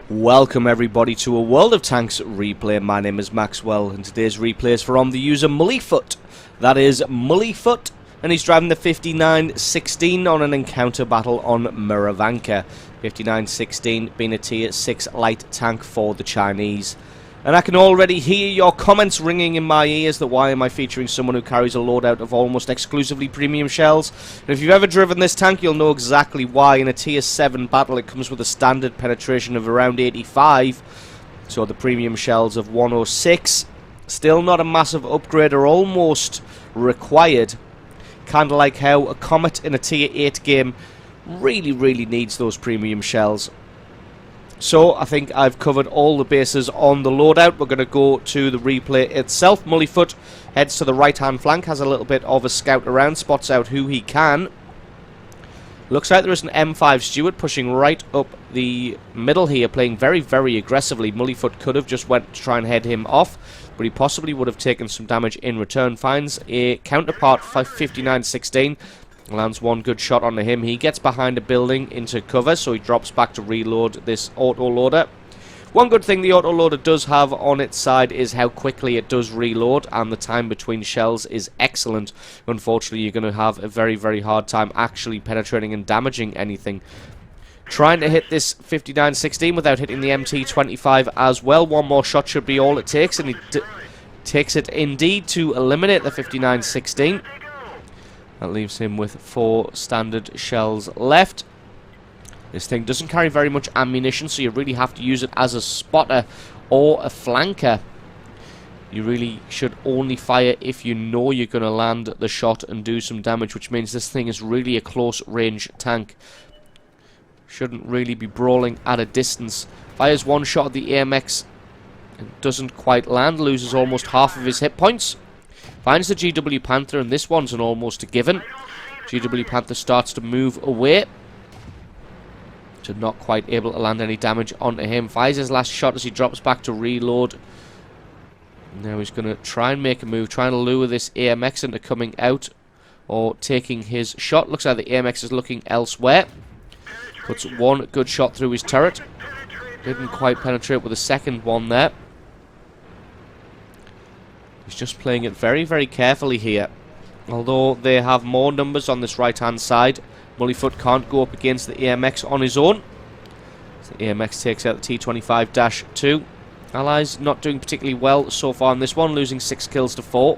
Welcome everybody to a World of Tanks replay. My name is Maxwell and today's replay is from the user Mullyfoot. That is Mullyfoot, and he's driving the 5916 on an encounter battle on Muravanka. 5916 being a tier 6 light tank for the Chinese. And I can already hear your comments ringing in my ears that why am I featuring someone who carries a loadout of almost exclusively premium shells. And if you've ever driven this tank, you'll know exactly why. In a tier 7 battle, it comes with a standard penetration of around 85. So the premium shells of 106. Still not a massive upgrade, or almost required. Kind of like how a Comet in a tier 8 game really needs those premium shells. So, I think I've covered all the bases on the loadout. We're going to go to the replay itself. Mullyfoot heads to the right-hand flank, has a little bit of a scout around, spots out who he can. Looks like there is an M5 Steward pushing right up the middle here, playing very aggressively. Mullyfoot could have just went to try and head him off, but he possibly would have taken some damage in return. Finds a counterpart 5916. Lands one good shot onto him. He gets behind a building into cover, so he drops back to reload this auto-loader. One good thing the auto-loader does have on its side is how quickly it does reload, and the time between shells is excellent. Unfortunately, you're going to have a very hard time actually penetrating and damaging anything. Trying to hit this 5916 without hitting the MT25 as well. One more shot should be all it takes, and he takes it indeed to eliminate the 5916. That leaves him with 4 standard shells left. This thing doesn't carry very much ammunition, so you really have to use it as a spotter or a flanker. You really should only fire if you know you're going to land the shot and do some damage, which means this thing is really a close range tank. Shouldn't really be brawling at a distance. Fires one shot at the AMX and doesn't quite land, loses almost half of his hit points. Finds the GW Panther, and this one's an almost a given. GW Panther starts to move away. So not quite able to land any damage onto him. Fires his last shot as he drops back to reload. Now he's going to try and make a move, trying to lure this AMX into coming out or taking his shot. Looks like the AMX is looking elsewhere. Puts one good shot through his turret. Didn't quite penetrate with the second one there. He's just playing it very carefully here. Although they have more numbers on this right-hand side, Mullyfoot can't go up against the AMX on his own. So the AMX takes out the T25-2. Allies not doing particularly well so far in this one, losing 6 kills to 4.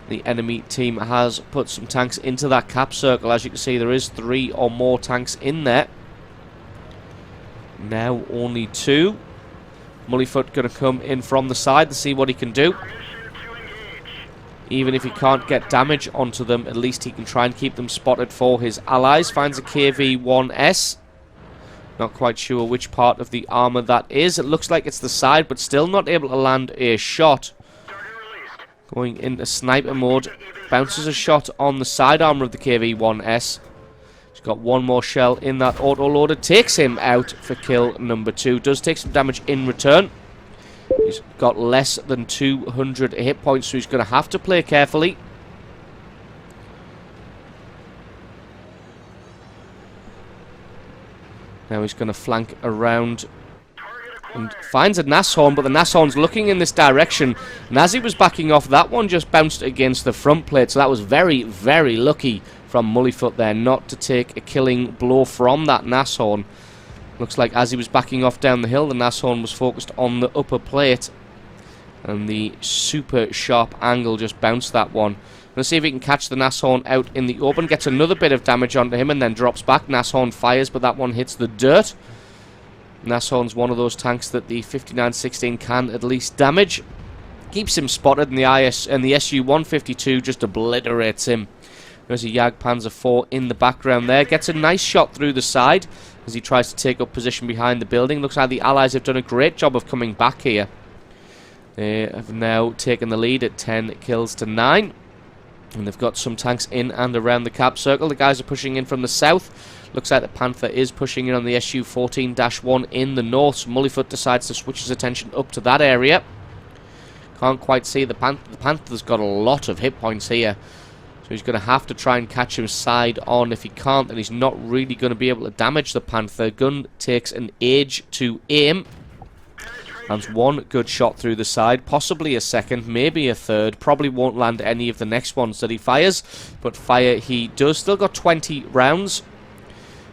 The enemy team has put some tanks into that cap circle. As you can see, there is 3 or more tanks in there. Now only 2. Mullyfoot going to come in from the side to see what he can do. Even if he can't get damage onto them, at least he can try and keep them spotted for his allies. Finds a KV-1S. Not quite sure which part of the armor that is. It looks like it's the side, but still not able to land a shot. Going into sniper mode. Bounces a shot on the side armor of the KV-1S. He's got one more shell in that auto-loader. Takes him out for kill number 2. Does take some damage in return. He's got less than 200 hit points, so he's going to have to play carefully. Now he's going to flank around and finds a Nashorn, but the Nashorn's looking in this direction. And as he was backing off, that one just bounced against the front plate, so that was very lucky from Mullyfoot there not to take a killing blow from that Nashorn. Looks like as he was backing off down the hill, the Nashorn was focused on the upper plate. And the super sharp angle just bounced that one. Let's see if he can catch the Nashorn out in the open. Gets another bit of damage onto him and then drops back. Nashorn fires, but that one hits the dirt. Nashorn's one of those tanks that the 5916 can at least damage. Keeps him spotted, and the SU-152 just obliterates him. There's a Jagdpanzer 4 in the background there. Gets a nice shot through the side as he tries to take up position behind the building. Looks like the Allies have done a great job of coming back here. They have now taken the lead at 10 kills to 9. And they've got some tanks in and around the cap circle. The guys are pushing in from the south. Looks like the Panther is pushing in on the SU-14-1 in the north. So Mullyfoot decides to switch his attention up to that area. Can't quite see the Panther. The Panther's got a lot of hit points here. So he's going to have to try and catch him side on. If he can't, then he's not really going to be able to damage the Panther. Gun takes an age to aim. Lands one good shot through the side, possibly a second, maybe a third. Probably won't land any of the next ones that he fires, but fire he does. Still got 20 rounds.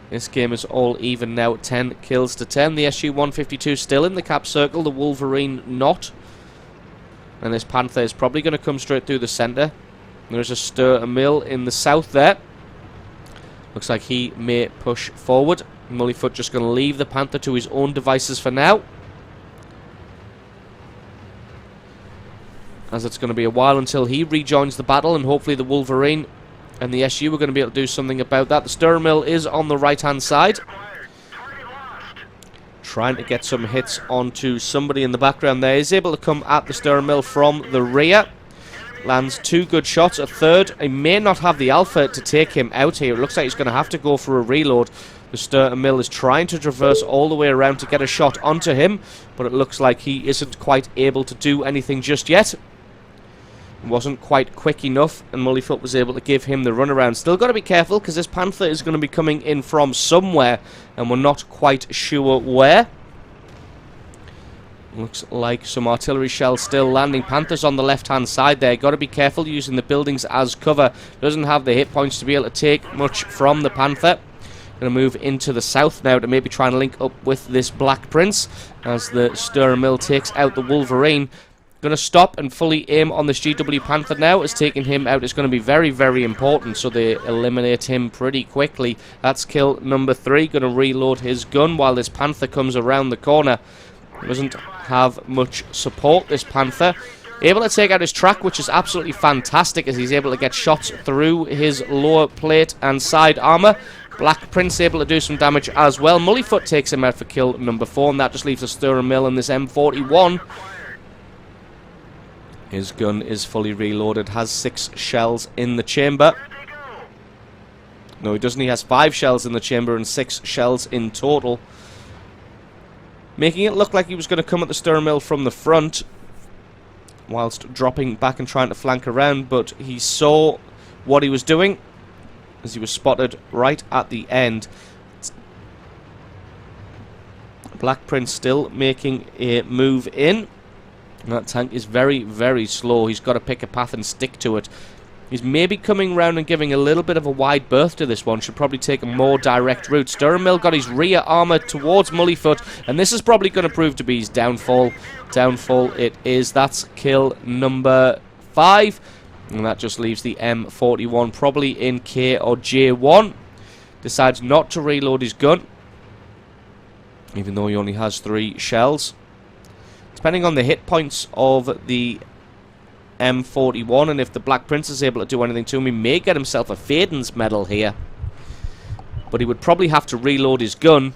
This game is all even now, 10 kills to 10. The SU-152 still in the cap circle, the Wolverine not. And this Panther is probably going to come straight through the centre. There's a stir a mill in the south there. Looks like he may push forward. Mullyfoot just going to leave the Panther to his own devices for now, as it's going to be a while until he rejoins the battle, and hopefully the Wolverine and the SU are going to be able to do something about that. The stir mill is on the right hand side, trying to get some hits onto somebody in the background there. He's able to come at the stir mill from the rear. Lands two good shots, a third. He may not have the alpha to take him out here. It looks like he's going to have to go for a reload. The stir mill is trying to traverse all the way around to get a shot onto him, but it looks like he isn't quite able to do anything just yet. Wasn't quite quick enough, and Mullyfoot was able to give him the runaround. Still got to be careful, because this Panther is going to be coming in from somewhere, and we're not quite sure where. Looks like some artillery shells still landing. Panther's on the left-hand side there. Got to be careful using the buildings as cover. Doesn't have the hit points to be able to take much from the Panther. Going to move into the south now to maybe try and link up with this Black Prince as the stir mill takes out the Wolverine. Going to stop and fully aim on this GW Panther now, as taking him out is going to be very, very important, so they eliminate him pretty quickly. That's kill number 3. Going to reload his gun while this Panther comes around the corner. Doesn't have much support, this Panther. Able to take out his track, which is absolutely fantastic, as he's able to get shots through his lower plate and side armour. Black Prince able to do some damage as well. Mullyfoot takes him out for kill number 4, and that just leaves a stir mill in this M41. His gun is fully reloaded, has 6 shells in the chamber. No, he doesn't. He has 5 shells in the chamber and 6 shells in total, making it look like he was going to come at the stir mill from the front, whilst dropping back and trying to flank around, but he saw what he was doing, as he was spotted right at the end. Black Prince still making a move in. That tank is very, very slow. He's got to pick a path and stick to it. He's maybe coming round and giving a little bit of a wide berth to this one. Should probably take a more direct route. Stirramill got his rear armour towards Mullyfoot, and this is probably going to prove to be his downfall. Downfall it is. That's kill number 5. And that just leaves the M41 probably in K or J1. Decides not to reload his gun, even though he only has 3 shells. Depending on the hit points of the M41, and if the Black Prince is able to do anything to him, he may get himself a Faden's medal here. But he would probably have to reload his gun.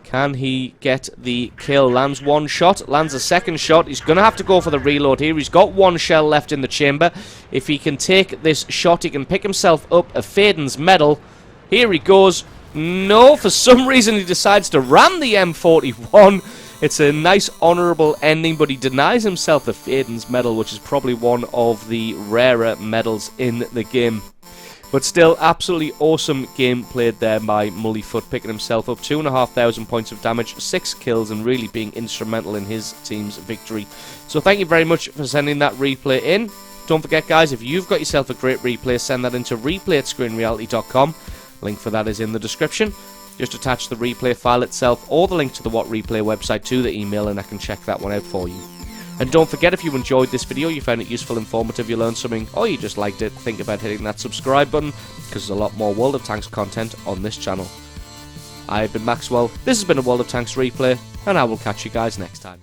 Can he get the kill? Lands 1 shot, lands a 2nd shot. He's going to have to go for the reload here. He's got 1 shell left in the chamber. If he can take this shot, he can pick himself up a Faden's medal. Here he goes. No, for some reason he decides to ram the M41. It's a nice honourable ending, but he denies himself the Faden's medal, which is probably one of the rarer medals in the game. But still, absolutely awesome game played there by Mullyfoot, picking himself up 2,500 points of damage, 6 kills, and really being instrumental in his team's victory. So thank you very much for sending that replay in. Don't forget, guys, if you've got yourself a great replay, send that into replay@screenreality.com. Link for that is in the description. Just attach the replay file itself or the link to the What Replay website to the email, and I can check that one out for you. And don't forget, if you enjoyed this video, you found it useful, informative, you learned something, or you just liked it, think about hitting that subscribe button, because there's a lot more World of Tanks content on this channel. I've been Maxwell, this has been a World of Tanks replay, and I will catch you guys next time.